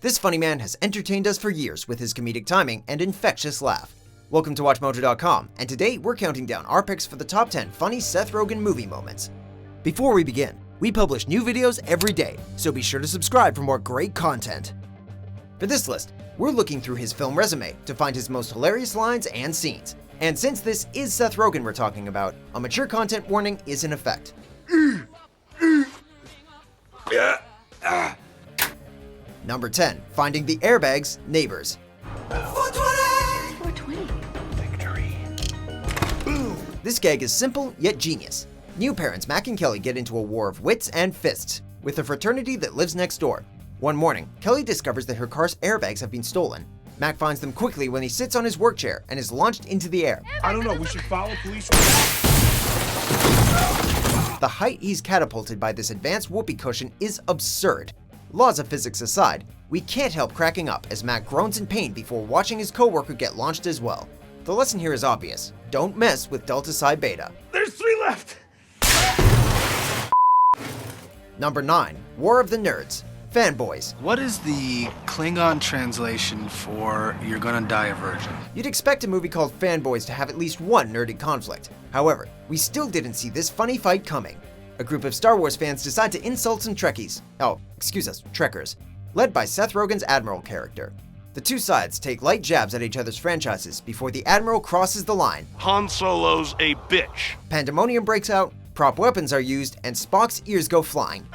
This funny man has entertained us for years with his comedic timing and infectious laugh. Welcome to WatchMojo.com, and today we're counting down our picks for the top 10 funny Seth Rogen movie moments. Before we begin, we publish new videos every day, so be sure to subscribe for more great content. For this list, we're looking through his film resume to find his most hilarious lines and scenes. And since this is Seth Rogen we're talking about, a mature content warning is in effect. Number 10, finding the airbag's neighbors. 420! Victory. Boom! This gag is simple yet genius. New parents Mac and Kelly get into a war of wits and fists with a fraternity that lives next door. One morning, Kelly discovers that her car's airbags have been stolen. Mac finds them quickly when he sits on his work chair and is launched into the air. I don't know, we should follow police. The height he's catapulted by this advanced whoopee cushion is absurd. Laws of physics aside, we can't help cracking up as Mac groans in pain before watching his coworker get launched as well. The lesson here is obvious. Don't mess with Delta Psi Beta. There's 3 left! Number 9, War of the Nerds. Fanboys. What is the Klingon translation for "you're gonna die a virgin"? You'd expect a movie called Fanboys to have at least one nerdy conflict. However, we still didn't see this funny fight coming. A group of Star Wars fans decide to insult some Trekkies. Oh, excuse us, Trekkers. Led by Seth Rogen's Admiral character. The two sides take light jabs at each other's franchises before the Admiral crosses the line. Han Solo's a bitch. Pandemonium breaks out, prop weapons are used, and Spock's ears go flying.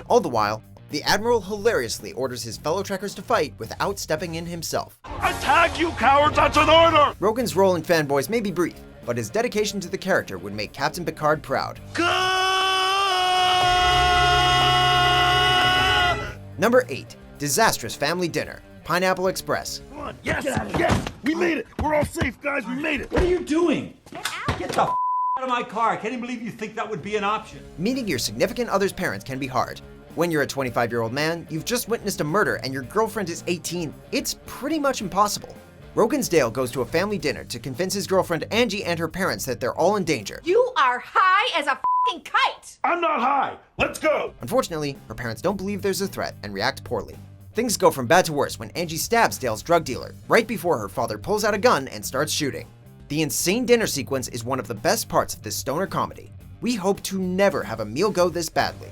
All the while, the Admiral hilariously orders his fellow Trekkers to fight without stepping in himself. Attack, you cowards! That's an order! Rogen's role in Fanboys may be brief, but his dedication to the character would make Captain Picard proud. Number 8, Disastrous Family Dinner. Pineapple Express. Come on, yes, yes! We made it! We're all safe, guys, we made it! What are you doing? Get the out of my car. I can't even believe you think that would be an option. Meeting your significant other's parents can be hard. When you're a 25-year-old man, you've just witnessed a murder and your girlfriend is 18, it's pretty much impossible. Rogen's Dale goes to a family dinner to convince his girlfriend Angie and her parents that they're all in danger. You are high as a f***ing kite! I'm not high! Let's go! Unfortunately, her parents don't believe there's a threat and react poorly. Things go from bad to worse when Angie stabs Dale's drug dealer, right before her father pulls out a gun and starts shooting. The insane dinner sequence is one of the best parts of this stoner comedy. We hope to never have a meal go this badly.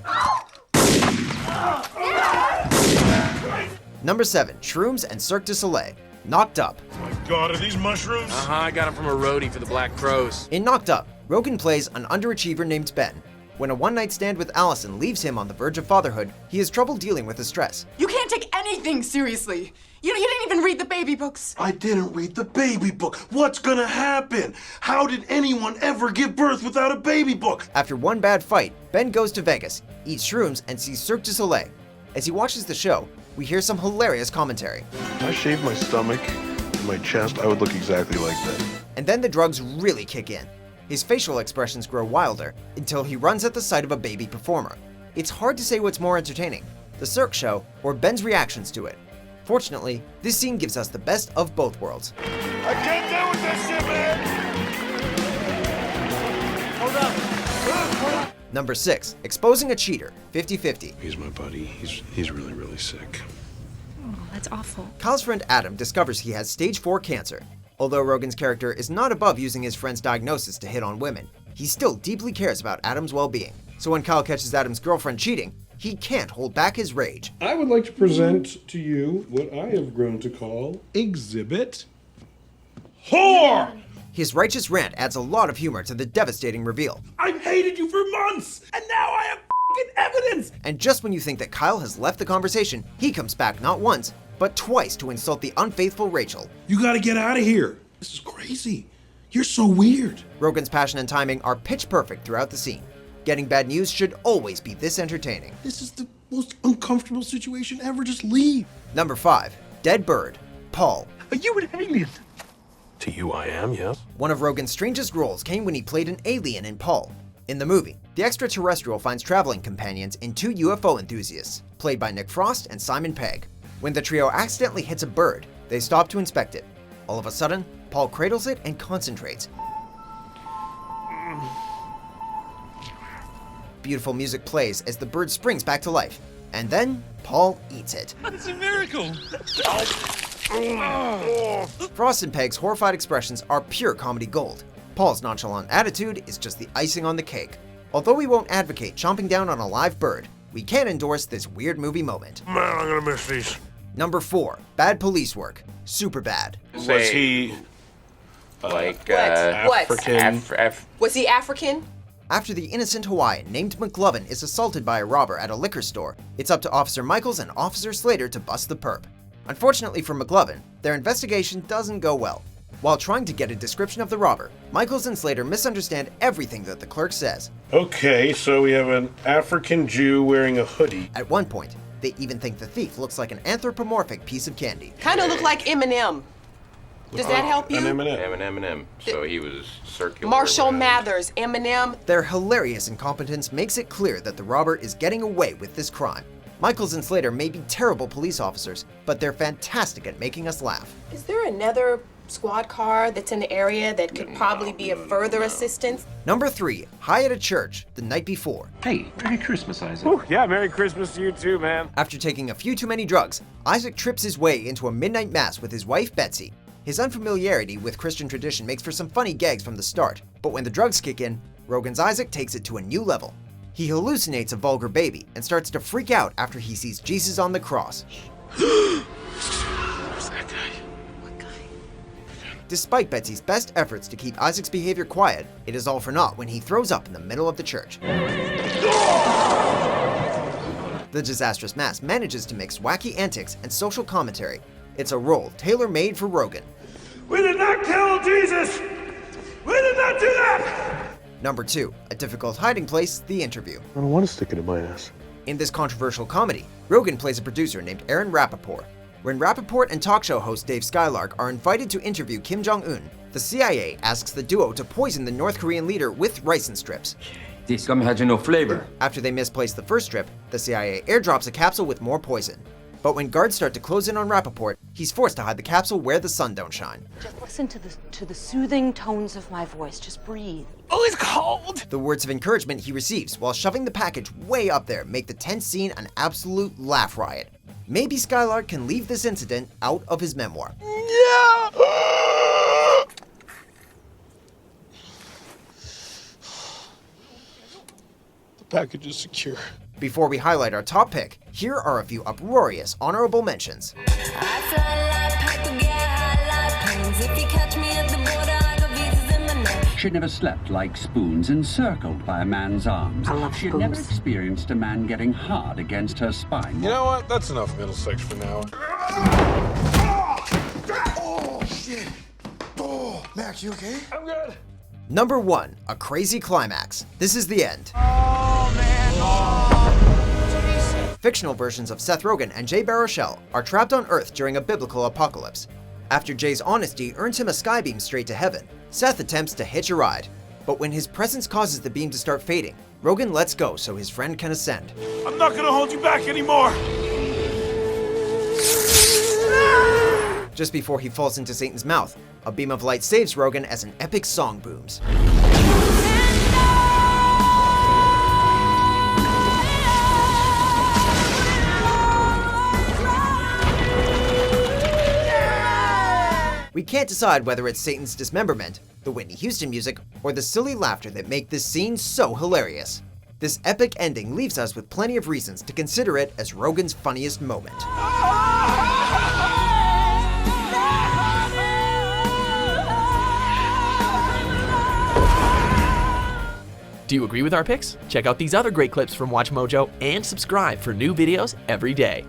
Number 7, Shrooms and Cirque du Soleil. Knocked Up. Oh my god, are these mushrooms? I got them from a roadie for the Black Crows. In Knocked Up, Rogen plays an underachiever named Ben. When a one-night stand with Allison leaves him on the verge of fatherhood, he has trouble dealing with the stress. You can't take anything seriously. You didn't even read the baby books. I didn't read the baby book. What's gonna happen? How did anyone ever give birth without a baby book? After one bad fight, Ben goes to Vegas, eats shrooms, and sees Cirque du Soleil. As he watches the show, we hear some hilarious commentary. If I shaved my stomach and my chest, I would look exactly like that. And then the drugs really kick in. His facial expressions grow wilder until he runs at the sight of a baby performer. It's hard to say what's more entertaining, the Cirque show or Ben's reactions to it. Fortunately, this scene gives us the best of both worlds. I can't deal with this shit, man! Hold up. Number 6, exposing a cheater, 50-50. He's my buddy. He's really, really sick. Oh, that's awful. Kyle's friend Adam discovers he has stage 4 cancer. Although Rogen's character is not above using his friend's diagnosis to hit on women, he still deeply cares about Adam's well-being. So when Kyle catches Adam's girlfriend cheating, he can't hold back his rage. I would like to present to you what I have grown to call Exhibit Whore! His righteous rant adds a lot of humor to the devastating reveal. I've hated you for months, and now I have f***ing evidence! And just when you think that Kyle has left the conversation, he comes back not once, but twice to insult the unfaithful Rachel. You gotta get out of here. This is crazy. You're so weird. Rogen's passion and timing are pitch perfect throughout the scene. Getting bad news should always be this entertaining. This is the most uncomfortable situation ever. Just leave. Number 5, Dead Bird, Paul. Are you an alien? To you, I am, yes. One of Rogen's strangest roles came when he played an alien in Paul. In the movie, the extraterrestrial finds traveling companions in 2 UFO enthusiasts, played by Nick Frost and Simon Pegg. When the trio accidentally hits a bird, they stop to inspect it. All of a sudden, Paul cradles it and concentrates. beautiful music plays as the bird springs back to life, and then Paul eats it. It's a miracle. Frost and Peg's horrified expressions are pure comedy gold. Paul's nonchalant attitude is just the icing on the cake. Although we won't advocate chomping down on a live bird, we can endorse this weird movie moment. Man, I'm gonna miss these. Number 4. Bad police work. Superbad. Was he Like, African? Was he African? After the innocent Hawaiian named McLovin is assaulted by a robber at a liquor store, it's up to Officer Michaels and Officer Slater to bust the perp. Unfortunately for McLovin, their investigation doesn't go well. While trying to get a description of the robber, Michaels and Slater misunderstand everything that the clerk says. Okay, so we have an African Jew wearing a hoodie. At one point, they even think the thief looks like an anthropomorphic piece of candy. Kind of look like Eminem. Does that help you? An M&M. Eminem. So he was circular. Marshall around. Mathers, Eminem. Their hilarious incompetence makes it clear that the robber is getting away with this crime. Michaels and Slater may be terrible police officers, but they're fantastic at making us laugh. Is there another squad car that's in the area that could probably be of further assistance? Number 3. High at a church the night before. Hey, Merry Christmas, Isaac. Yeah, Merry Christmas to you too, man. After taking a few too many drugs, Isaac trips his way into a midnight mass with his wife Betsy. His unfamiliarity with Christian tradition makes for some funny gags from the start, but when the drugs kick in, Rogen's Isaac takes it to a new level. He hallucinates a vulgar baby and starts to freak out after he sees Jesus on the cross. Who's that guy? Despite Betsy's best efforts to keep Isaac's behavior quiet, it is all for naught when he throws up in the middle of the church. The Disastrous Mass manages to mix wacky antics and social commentary. It's a role tailor-made for Rogen. We did not kill Jesus. We did not do that. Number 2. A difficult hiding place, the interview. I don't want to stick it in my ass. In this controversial comedy, Rogen plays a producer named Aaron Rappaport. When Rappaport and talk show host Dave Skylark are invited to interview Kim Jong-un, the CIA asks the duo to poison the North Korean leader with ricin strips. This gum has no flavor. After they misplace the first strip, the CIA airdrops a capsule with more poison. But when guards start to close in on Rappaport, he's forced to hide the capsule where the sun don't shine. Just listen to the soothing tones of my voice. Just breathe. Oh, it's cold. The words of encouragement he receives while shoving the package way up there make the tense scene an absolute laugh riot. Maybe Skylark can leave this incident out of his memoir. Yeah. The package is secure. Before we highlight our top pick, here are a few uproarious honorable mentions. She never slept like spoons encircled by a man's arms. She had never experienced a man getting hard against her spine. You know what? That's enough middle sex for now. Oh, shit. Oh, Max, you okay? I'm good. Number 1. A crazy climax. This is the end. Oh, man. Oh. Fictional versions of Seth Rogen and Jay Baruchel are trapped on Earth during a biblical apocalypse. After Jay's honesty earns him a skybeam straight to heaven, Seth attempts to hitch a ride. But when his presence causes the beam to start fading, Rogen lets go so his friend can ascend. I'm not gonna hold you back anymore. Just before he falls into Satan's mouth, a beam of light saves Rogen as an epic song booms. We can't decide whether it's Satan's dismemberment, the Whitney Houston music, or the silly laughter that make this scene so hilarious. This epic ending leaves us with plenty of reasons to consider it as Rogen's funniest moment. Do you agree with our picks? Check out these other great clips from WatchMojo and subscribe for new videos every day.